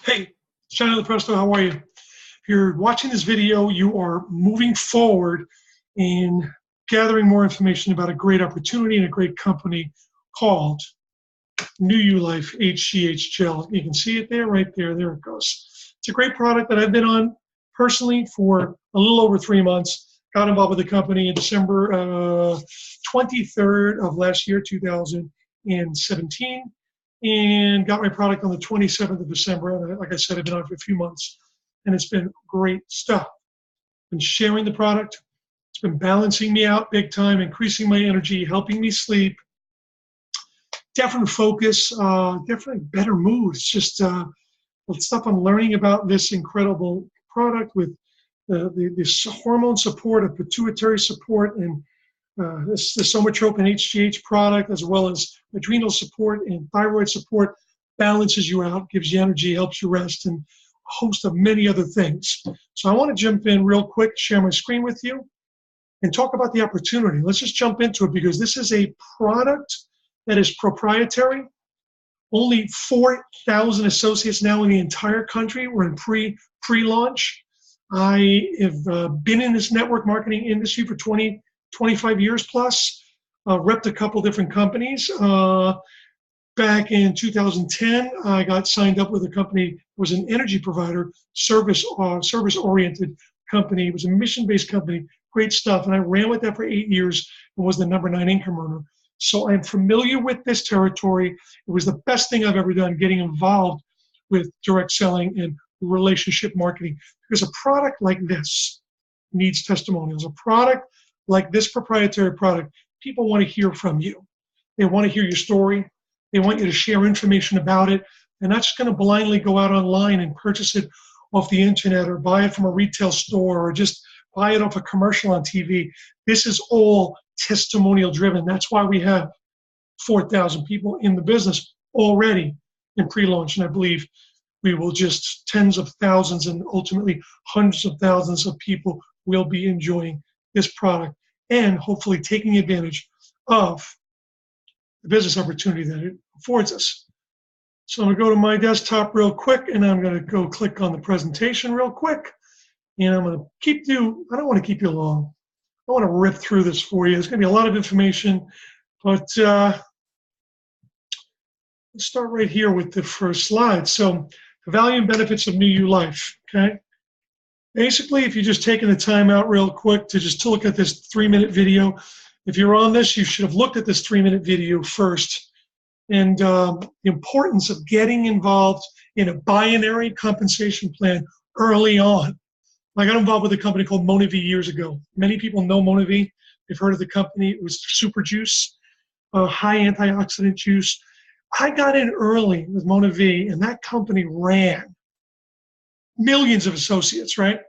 Hey, Shannon Presto, how are you? If you're watching this video, you are moving forward in gathering more information about a great opportunity and a great company called Newulife HGH Gel. You can see it there, right there. There it goes. It's a great product that I've been on personally for a little over 3 months. Got involved with the company in December 23rd of last year, 2017. And got my product on the 27th of December. And like I said, I've been on it for a few months, and it's been great stuff. Been sharing the product. It's been balancing me out big time, increasing my energy, helping me sleep. Definite focus, definitely better mood. It's just the stuff I'm learning about this incredible product with this hormone support, of pituitary support, and this somatropin HGH product, as well as adrenal support and thyroid support, balances you out, gives you energy, helps you rest, and a host of many other things. So I want to jump in real quick, share my screen with you, and talk about the opportunity. Let's just jump into it, because this is a product that is proprietary. Only 4,000 associates now in the entire country. We're in pre-launch. I have been in this network marketing industry for 25 years plus. Repped a couple different companies. Back in 2010, I got signed up with a company that was an energy provider, service-oriented company. It was a mission-based company, great stuff. And I ran with that for 8 years and was the #9 income earner. So I'm familiar with this territory. It was the best thing I've ever done, getting involved with direct selling and relationship marketing. Because a product like this needs testimonials. A product like this proprietary product, people want to hear from you. They want to hear your story. They want you to share information about it. They're not just going to blindly go out online and purchase it off the internet or buy it from a retail store or just buy it off a commercial on TV. This is all testimonial driven. That's why we have 4,000 people in the business already in pre-launch. And I believe we will just tens of thousands and ultimately hundreds of thousands of people will be enjoying this product and hopefully taking advantage of the business opportunity that it affords us. So I'm going to go to my desktop real quick, and I'm going to go click on the presentation real quick. And I'm going to I don't want to keep you long. I want to rip through this for you. There's going to be a lot of information, but let's start right here with the first slide. So the value and benefits of Newulife, okay? Basically, if you're just taking the time out real quick to just look at this 3-minute video, if you're on this, you should have looked at this 3-minute video first. And the importance of getting involved in a binary compensation plan early on. I got involved with a company called MonaV years ago. Many people know MonaV. They've heard of the company. It was super juice, high antioxidant juice. I got in early with MonaV, and that company ran millions of associates, right?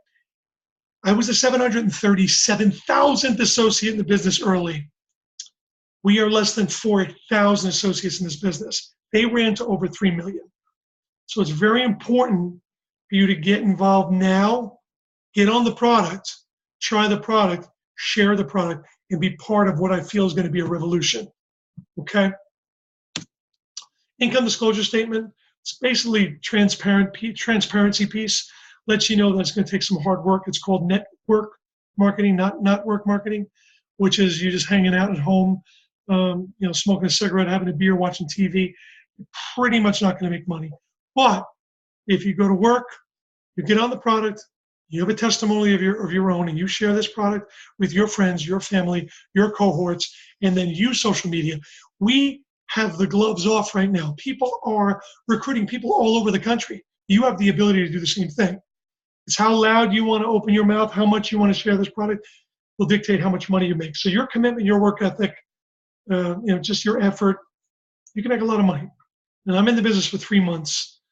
I was the 737,000th associate in the business early. We are less than 4,000 associates in this business. They ran to over 3 million. So it's very important for you to get involved now, get on the product, try the product, share the product, and be part of what I feel is going to be a revolution, okay? Income disclosure statement. It's basically transparency piece. Lets you know that it's going to take some hard work. It's called network marketing, not work marketing, which is you just hanging out at home, smoking a cigarette, having a beer, watching TV. You're pretty much not going to make money. But if you go to work, you get on the product, you have a testimony of your own, and you share this product with your friends, your family, your cohorts, and then use social media. We have the gloves off right now. People are recruiting people all over the country. You have the ability to do the same thing. It's how loud you want to open your mouth, how much you want to share this product will dictate how much money you make. So your commitment, your work ethic, just your effort, you can make a lot of money. And I'm in the business for 3 months,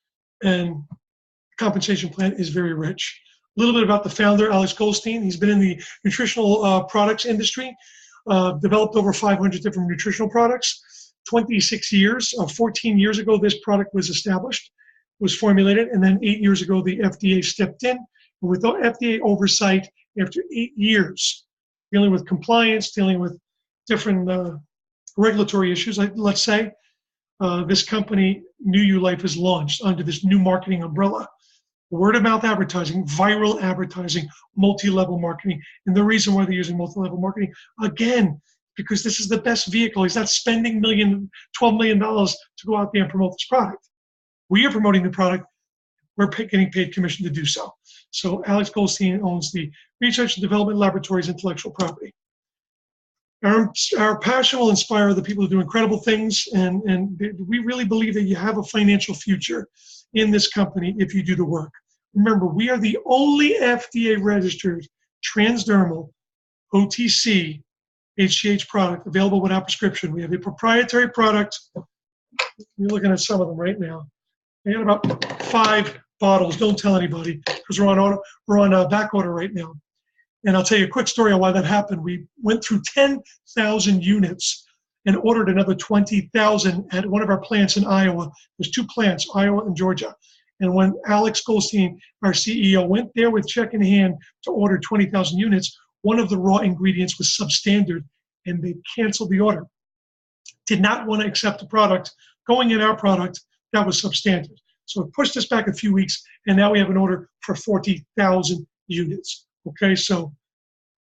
and the compensation plan is very rich. A little bit about the founder, Alex Goldstein. He's been in the nutritional products industry, developed over 500 different nutritional products, 26 years. 14 years ago, this product was established, was formulated, and then 8 years ago, the FDA stepped in. And with the FDA oversight, after 8 years, dealing with compliance, dealing with different regulatory issues, let's say, this company, Newulife, is launched under this new marketing umbrella. Word of mouth advertising, viral advertising, multi-level marketing. And the reason why they're using multi-level marketing, again, because this is the best vehicle. He's not spending $12 million to go out there and promote this product. We are promoting the product. We're getting paid commission to do so. So Alex Goldstein owns the Research and Development Laboratories intellectual property. Our passion will inspire the people to do incredible things, and we really believe that you have a financial future in this company if you do the work. Remember, we are the only FDA-registered transdermal OTC HGH product available without prescription. We have a proprietary product. You're looking at some of them right now. I got about 5 bottles. Don't tell anybody because we're on back order right now. And I'll tell you a quick story on why that happened. We went through 10,000 units and ordered another 20,000 at one of our plants in Iowa. There's 2 plants, Iowa and Georgia. And when Alex Goldstein, our CEO, went there with check in hand to order 20,000 units, one of the raw ingredients was substandard, and they canceled the order. Did not want to accept the product, going in our product that was substandard. So it pushed us back a few weeks, and now we have an order for 40,000 units. Okay, so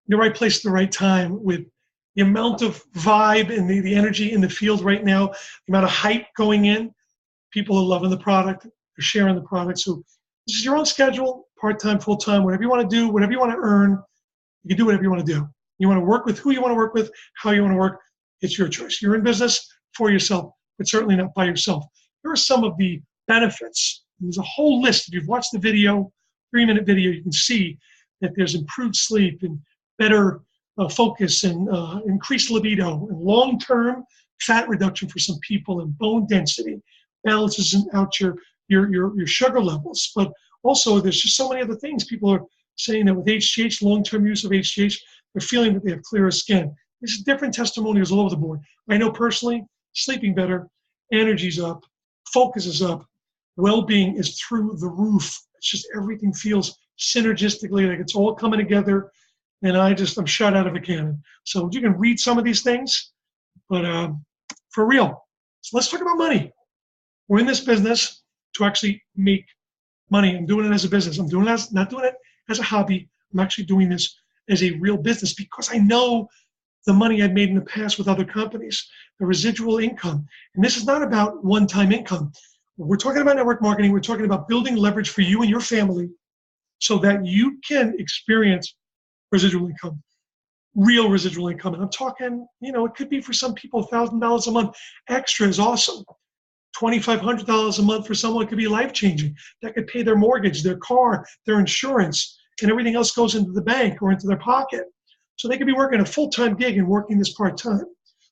the right place at the right time with the amount of vibe and the energy in the field right now, the amount of hype going in. People are loving the product, they're sharing the product. So this is your own schedule, part-time, full-time, whatever you want to do, whatever you want to earn, you can do whatever you want to do. You want to work with who you want to work with, how you want to work, it's your choice. You're in business for yourself, but certainly not by yourself. Here are some of the benefits. There's a whole list. If you've watched the video, 3-minute video, you can see that there's improved sleep and better focus and increased libido and long-term fat reduction for some people and bone density, balances out your sugar levels. But also there's just so many other things. People are saying that with HGH, long-term use of HGH, they're feeling that they have clearer skin. There's different testimonials all over the board. I know personally, sleeping better, energy's up, focus is up, well-being is through the roof. It's just everything feels synergistically, like it's all coming together, and I'm shot out of a cannon. So you can read some of these things, but for real, so let's talk about money. We're in this business to actually make money. I'm doing it as a business. I'm doing it not doing it as a hobby. I'm actually doing this as a real business because I know the money I've made in the past with other companies, the residual income. And this is not about one-time income. We're talking about network marketing. We're talking about building leverage for you and your family so that you can experience residual income, real residual income. And I'm talking, it could be for some people $1,000 a month. Extra is awesome. $2,500 a month for someone could be life-changing. That could pay their mortgage, their car, their insurance, and everything else goes into the bank or into their pocket. So they could be working a full-time gig and working this part-time.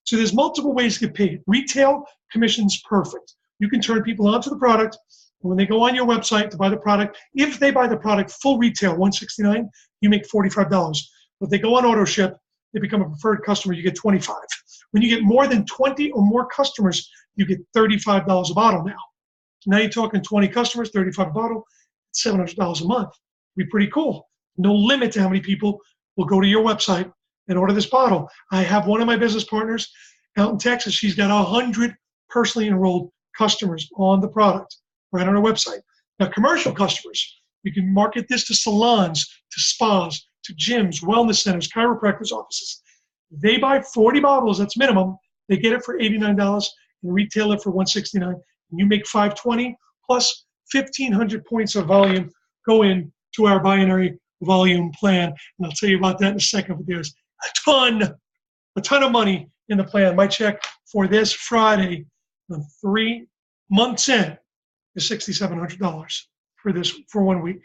So there's multiple ways to get paid. Retail commission's perfect. You can turn people onto the product. And when they go on your website to buy the product, if they buy the product full retail, $169, you make $45. But if they go on auto ship, they become a preferred customer, you get $25. When you get more than 20 or more customers, you get $35 a bottle now. So now you're talking 20 customers, $35 a bottle, $700 a month. It'd be pretty cool. No limit to how many people will go to your website and order this bottle. I have one of my business partners out in Texas. She's got 100 personally enrolled customers on the product right on our website. Now, commercial customers, you can market this to salons, to spas, to gyms, wellness centers, chiropractors' offices. They buy 40 bottles, that's minimum. They get it for $89 and retail it for $169. And you make $520 plus 1,500 points of volume go in to our binary volume plan. And I'll tell you about that in a second, but there's a ton of money in the plan. My check for this Friday, 3 months in, is $6,700 for 1 week.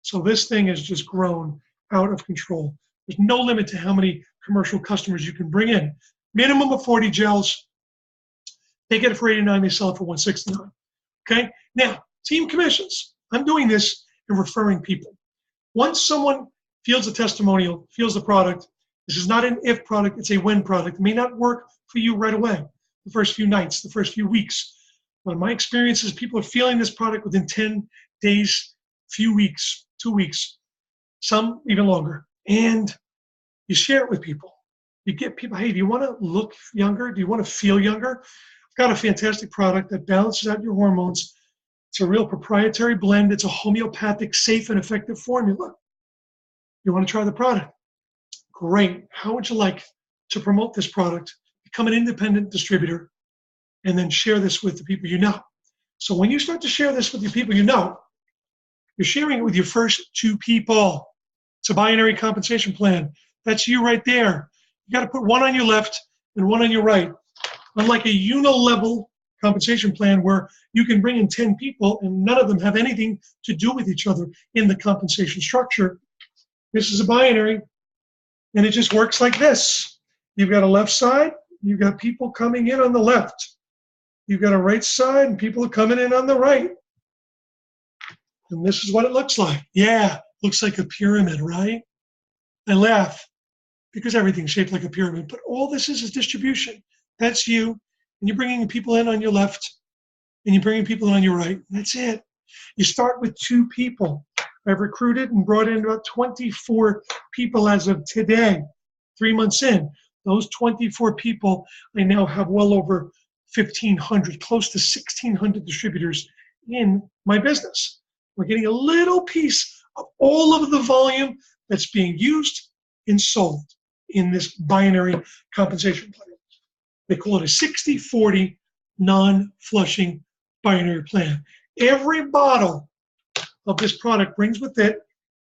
So this thing has just grown out of control. There's no limit to how many commercial customers you can bring in. Minimum of 40 gels. They get it for $89, they sell it for $169. Okay? Now, team commissions. I'm doing this and referring people. Once someone feels a testimonial, feels the product, this is not an if product, it's a when product. It may not work for you right away, the first few nights, the first few weeks. But my experience is people are feeling this product within 10 days, few weeks, 2 weeks, some even longer. And you share it with people. You get people, hey, do you want to look younger? Do you want to feel younger? I've got a fantastic product that balances out your hormones. It's a real proprietary blend. It's a homeopathic, safe, and effective formula. You want to try the product? Great. How would you like to promote this product, become an independent distributor, and then share this with the people you know? So when you start to share this with the people you know, you're sharing it with your first 2 people. It's a binary compensation plan. That's you right there. You got to put one on your left and one on your right. Unlike a unilevel compensation plan where you can bring in 10 people and none of them have anything to do with each other in the compensation structure, this is a binary, and it just works like this. You've got a left side, you've got people coming in on the left. You've got a right side and people are coming in on the right. And this is what it looks like. Yeah, looks like a pyramid, right? I laugh because everything's shaped like a pyramid, but all this is distribution. That's you, and you're bringing people in on your left, and you're bringing people in on your right. That's it. You start with 2 people. I've recruited and brought in about 24 people as of today, 3 months in. Those 24 people, I now have well over 1,500, close to 1,600 distributors in my business. We're getting a little piece of all of the volume that's being used and sold in this binary compensation plan. They call it a 60-40 non-flushing binary plan. Every bottle of this product brings with it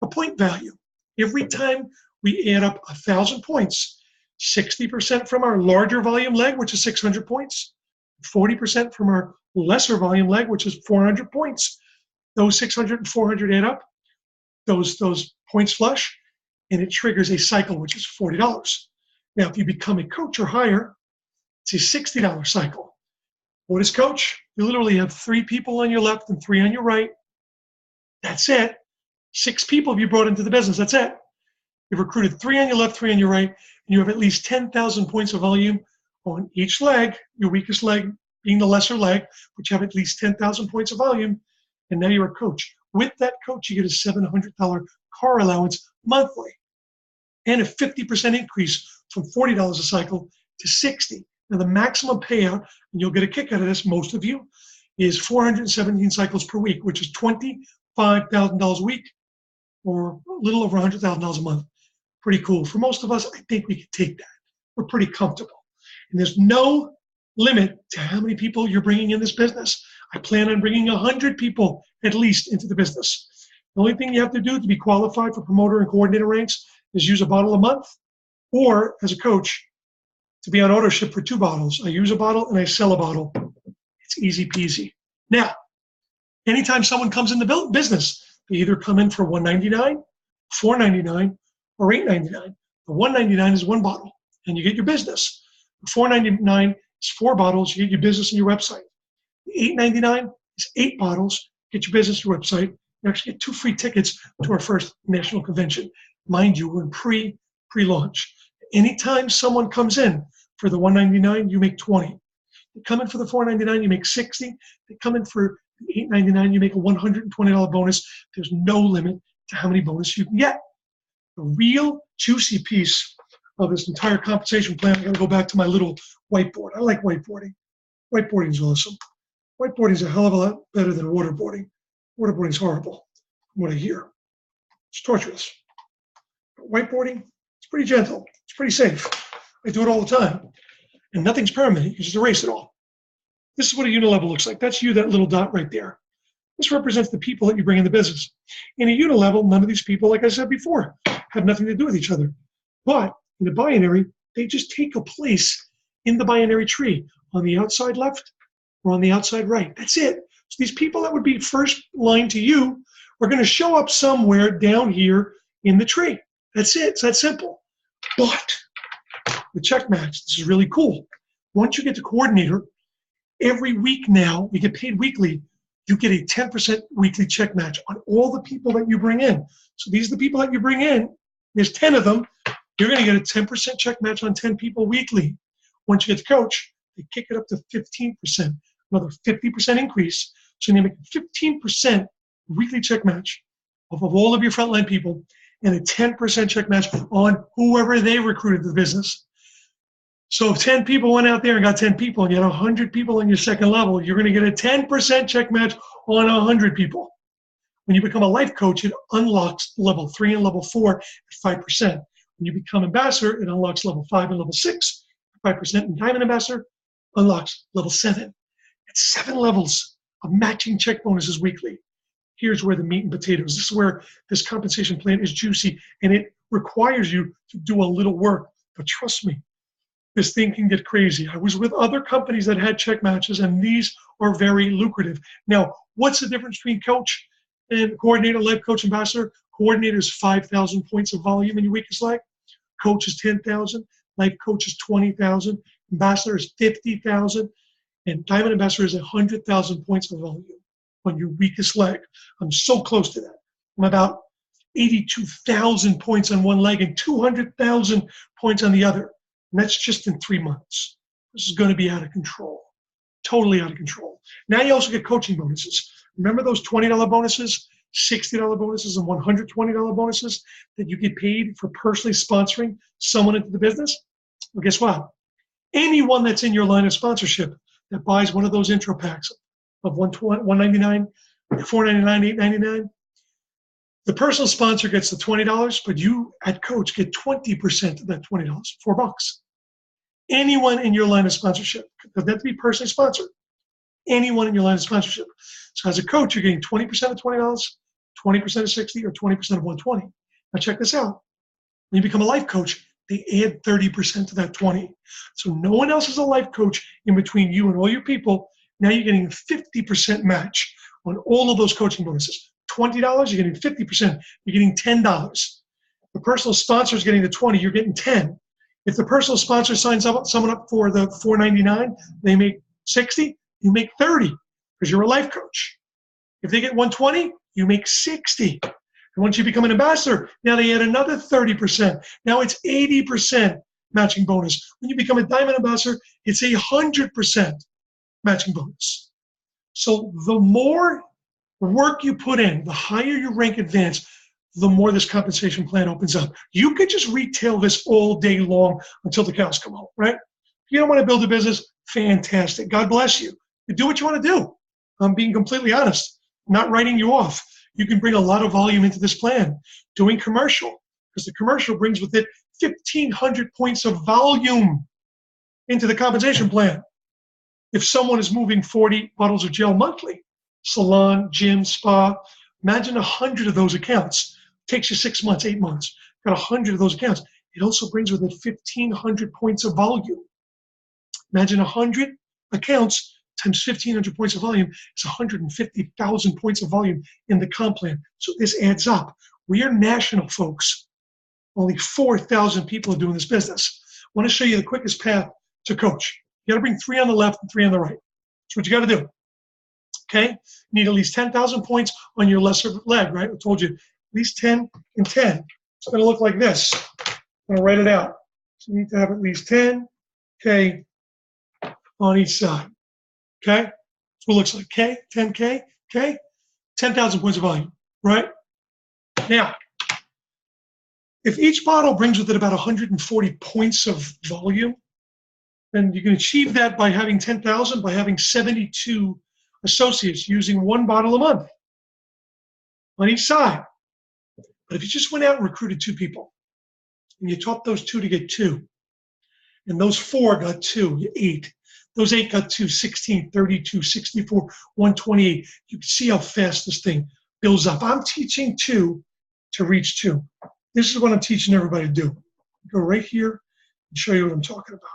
a point value. Every time we add up 1,000 points, 60% from our larger volume leg, which is 600 points, 40% from our lesser volume leg, which is 400 points. Those 600 and 400 add up, those points flush, and it triggers a cycle, which is $40. Now, if you become a coach or higher, it's a $60 cycle. What is coach? You literally have 3 people on your left and 3 on your right. That's it. 6 people have you brought into the business. That's it. You've recruited 3 on your left, 3 on your right, and you have at least 10,000 points of volume on each leg, your weakest leg being the lesser leg, which have at least 10,000 points of volume, and now you're a coach. With that coach, you get a $700 car allowance monthly and a 50% increase from $40 a cycle to $60. Now, the maximum payout, and you'll get a kick out of this, most of you, is 417 cycles per week, which is $25,000 a week, or a little over $100,000 a month. Pretty cool. For most of us, I think we can take that. We're pretty comfortable. And there's no limit to how many people you're bringing in this business. I plan on bringing 100 people at least into the business. The only thing you have to do to be qualified for promoter and coordinator ranks is use a bottle a month, or as a coach, to be on auto ship for 2 bottles. I use a bottle and I sell a bottle. It's easy peasy. Now, anytime someone comes in the business, they either come in for $199, $499, or $899. The $199 is 1 bottle, and you get your business. The $499 is 4 bottles, you get your business and your website. The $899 is 8 bottles, get your business, your website. You actually get 2 free tickets to our first national convention. Mind you, we're in pre-launch. Anytime someone comes in for the $199, you make 20. They come in for the $499, you make 60. They come in for the $899, you make a $120 bonus. There's no limit to how many bonuses you can get. The real juicy piece of this entire compensation plan, I'm going to go back to my little whiteboard. I like whiteboarding. Whiteboarding is awesome. Whiteboarding is a hell of a lot better than waterboarding. Waterboarding is horrible, from what I hear. It's torturous. But whiteboarding, it's pretty gentle. It's pretty safe. I do it all the time. And nothing's permanent. You just erase it all. This is what a unilevel looks like. That's you, that little dot right there. This represents the people that you bring in the business. In a unilevel, none of these people, like I said before, have nothing to do with each other. But in a binary, they just take a place in the binary tree on the outside left or on the outside right. That's it. So these people that would be first line to you are going to show up somewhere down here in the tree. That's it. It's that simple. But the check match, this is really cool. Once you get to coordinator, every week now, we get paid weekly, you get a 10% weekly check match on all the people that you bring in. So these are the people that you bring in. There's 10 of them. You're going to get a 10% check match on 10 people weekly. Once you get to coach, they kick it up to 15%, another 50% increase. So you make a 15% weekly check match of all of your frontline people and a 10% check match on whoever they recruited to the business. So if 10 people went out there and got 10 people and you had 100 people on your second level, you're going to get a 10% check match on 100 people. When you become a life coach, it unlocks level 3 and level 4 at 5%. When you become ambassador, it unlocks level 5 and level 6 at 5%. And diamond ambassador unlocks level 7. It's 7 levels of matching check bonuses weekly. Here's where the meat and potatoes. This is where this compensation plan is juicy, and it requires you to do a little work. But trust me, this thing can get crazy. I was with other companies that had check matches, and these are very lucrative. Now, what's the difference between coach and coordinator, life coach, ambassador? Coordinator is 5,000 points of volume in your weakest leg. Coach is 10,000. Life coach is 20,000. Ambassador is 50,000. And diamond ambassador is 100,000 points of volume on your weakest leg. I'm so close to that. I'm about 82,000 points on one leg and 200,000 points on the other. And that's just in 3 months. This is going to be out of control, totally out of control. Now you also get coaching bonuses. Remember those $20 bonuses, $60 bonuses, and $120 bonuses that you get paid for personally sponsoring someone into the business? Well, guess what? Anyone that's in your line of sponsorship that buys one of those intro packs of $199, $499, $899, the personal sponsor gets the $20, but you at Coach get 20% of that $20, $4. Anyone in your line of sponsorship, doesn't have to be personally sponsored, anyone in your line of sponsorship. So as a coach, you're getting 20% of $20, 20% of 60, or 20% of 120. Now check this out. When you become a life coach, they add 30% to that 20. So no one else is a life coach in between you and all your people. Now you're getting a 50% match on all of those coaching bonuses. $20, you're getting 50%. You're getting $10. The personal sponsor is getting the 20, you're getting 10. If the personal sponsor signs someone up for the $499, they make 60, you make 30 because you're a life coach. If they get 120, you make 60. And once you become an ambassador, now they add another 30%. Now it's 80% matching bonus. When you become a diamond ambassador, it's 100% matching bonus. So the more work you put in, the higher your rank advance, the more this compensation plan opens up. You could just retail this all day long until the cows come home, right? If you don't want to build a business, fantastic. God bless you. You do what you want to do. I'm being completely honest, not writing you off. You can bring a lot of volume into this plan. Doing commercial, because the commercial brings with it 1,500 points of volume into the compensation plan. If someone is moving 40 bottles of gel monthly, salon, gym, spa, imagine 100 of those accounts. It takes you 6 months, 8 months. Got 100 of those accounts. It also brings with it 1,500 points of volume. Imagine 100 accounts times 1,500 points of volume is 150,000 points of volume in the comp plan. So this adds up. We are national, folks. Only 4,000 people are doing this business. I want to show you the quickest path to coach. You got to bring 3 on the left and 3 on the right. That's what you got to do. Okay? You need at least 10,000 points on your lesser leg, right? I told you, at least 10 and 10. It's going to look like this. I'm going to write it out. So you need to have at least 10K on each side. Okay? That's what it looks like. K, 10K, K, 10,000 points of volume, right? Now, if each bottle brings with it about 140 points of volume, then you can achieve that by having 10,000, by having 72 associates using 1 bottle a month on each side. But if you just went out and recruited 2 people, and you taught those 2 to get 2, and those 4 got 2, you 8. Those 8 got 2, 16, 32, 64, 128. You can see how fast this thing builds up. I'm teaching 2 to reach 2. This is what I'm teaching everybody to do. Go right here and show you what I'm talking about.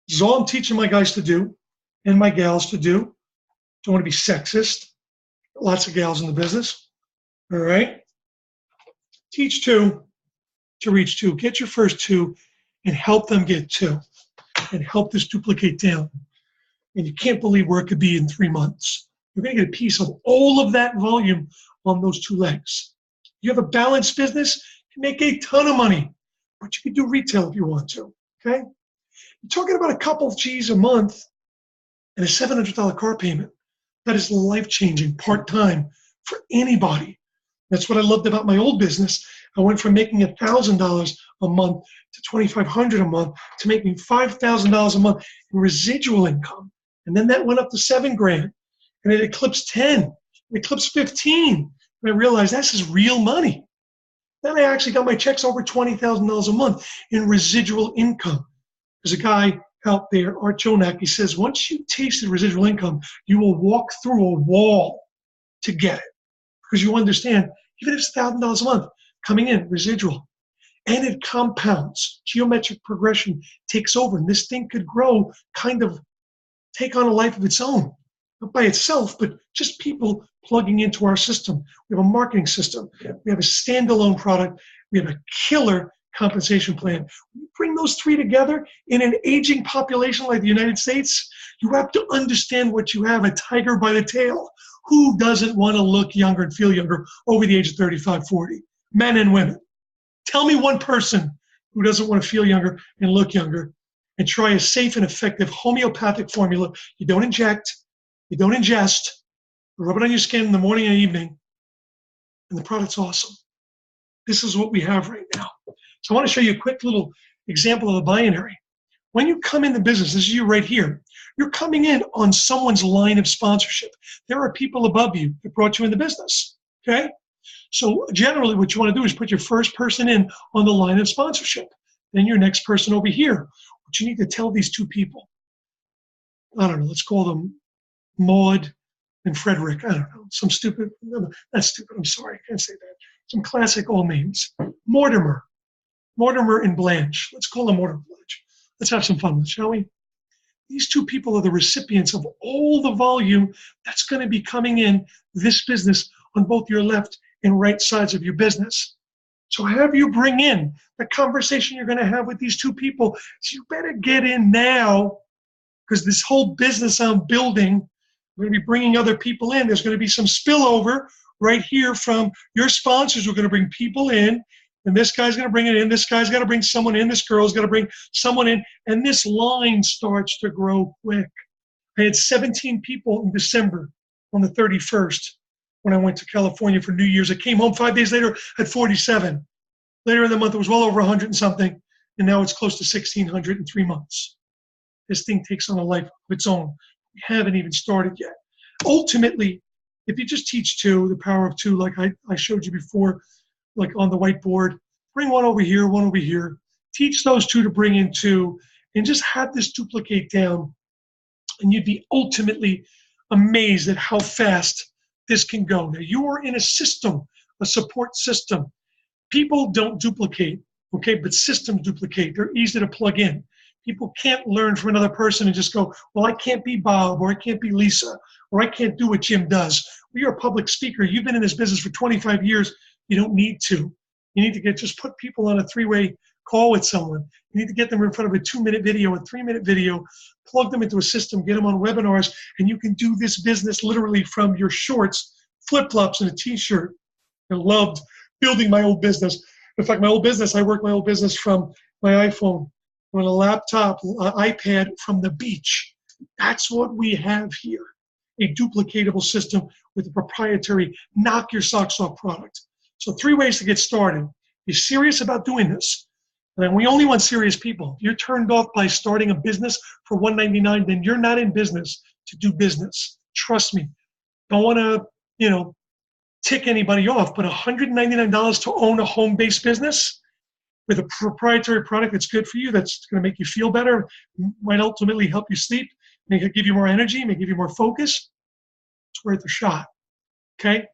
This is all I'm teaching my guys to do and my gals to do. Don't want to be sexist. Lots of gals in the business. All right? Teach 2 to reach 2. Get your first 2 and help them get 2. And help this duplicate down. And you can't believe where it could be in 3 months. You're going to get a piece of all of that volume on those 2 legs. You have a balanced business, you can make a ton of money, but you can do retail if you want to, okay? You're talking about a couple of G's a month and a $700 car payment. That is life-changing, part-time, for anybody. That's what I loved about my old business. I went from making $1,000 a month to $2,500 a month to make me $5,000 a month in residual income. And then that went up to $7,000, and it eclipsed 10, it eclipsed 15. And I realized this is real money. Then I actually got my checks over $20,000 a month in residual income. There's a guy out there, Art Jonak, he says, once you tasted residual income, you will walk through a wall to get it. Because you understand, even if it's $1,000 a month coming in, residual, and it compounds, geometric progression takes over, and this thing could grow, kind of take on a life of its own. Not by itself, but just people plugging into our system. We have a marketing system. We have a standalone product. We have a killer compensation plan. When you bring those three together in an aging population like the United States, you have to understand what you have, a tiger by the tail. Who doesn't want to look younger and feel younger over the age of 35, 40? Men and women. Tell me one person who doesn't want to feel younger and look younger, and try a safe and effective homeopathic formula. You don't inject, you don't ingest, you rub it on your skin in the morning and evening, and the product's awesome. This is what we have right now. So I want to show you a quick little example of a binary. When you come in the business, this is you right here, you're coming in on someone's line of sponsorship. There are people above you that brought you in the business, okay? So generally what you want to do is put your first person in on the line of sponsorship, then your next person over here. What you need to tell these two people, I don't know, let's call them Maud and Frederick, I don't know, some stupid, no, that's stupid, I'm sorry, I can't say that. Some classic old names. Mortimer and Blanche, let's call them Mortimer and Blanche. Let's have some fun with it, shall we? These two people are the recipients of all the volume that's going to be coming in this business on both your left and right sides of your business. So have you bring in the conversation you're going to have with these two people. So you better get in now, because this whole business I'm building, I'm going to be bringing other people in. There's going to be some spillover right here from your sponsors. We're going to bring people in, and this guy's going to bring it in. This guy's got to bring someone in. This girl's got to bring someone in, and this line starts to grow quick. I had 17 people in December on the 31st. When I went to California for New Year's. I came home 5 days later at 47. Later in the month, it was well over 100 and something, and now it's close to 1,600 in 3 months. This thing takes on a life of its own. We haven't even started yet. Ultimately, if you just teach two, the power of two, like I showed you before, like on the whiteboard, bring one over here, teach those two to bring in two, and just have this duplicate down, and you'd be ultimately amazed at how fast this can go. Now you are in a system, a support system. People don't duplicate, okay, but systems duplicate. They're easy to plug in. People can't learn from another person and just go, well, I can't be Bob, or I can't be Lisa, or I can't do what Jim does. Well, you're a public speaker. You've been in this business for 25 years. You don't need to. You need to just put people on a three-way call with someone. You need to get them in front of a 2-minute video, a 3-minute video, plug them into a system, get them on webinars, and you can do this business literally from your shorts, flip-flops, and a t-shirt. I loved building my old business. In fact, my old business, I worked my old business from my iPhone, on a laptop, iPad, from the beach. That's what we have here, a duplicatable system with a proprietary knock your socks off product. So 3 ways to get started. Be serious about doing this. And we only want serious people. If you're turned off by starting a business for $199, then you're not in business to do business. Trust me. Don't want to, tick anybody off, but $199 to own a home-based business with a proprietary product that's good for you, that's going to make you feel better, might ultimately help you sleep, may give you more energy, may give you more focus, it's worth a shot, okay?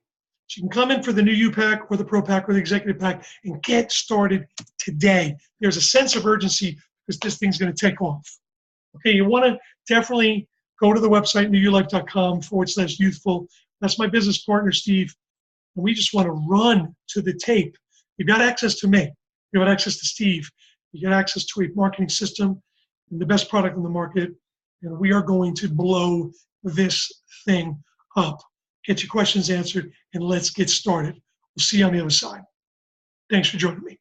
So you can come in for the new U pack or the Pro pack or the Executive pack and get started today. There's a sense of urgency because this thing's going to take off. Okay, you want to definitely go to the website, newulife.com/youthful. That's my business partner, Steve. And we just want to run to the tape. You've got access to me. You've got access to Steve. You get access to a marketing system and the best product on the market. And we are going to blow this thing up. Get your questions answered, and let's get started. We'll see you on the other side. Thanks for joining me.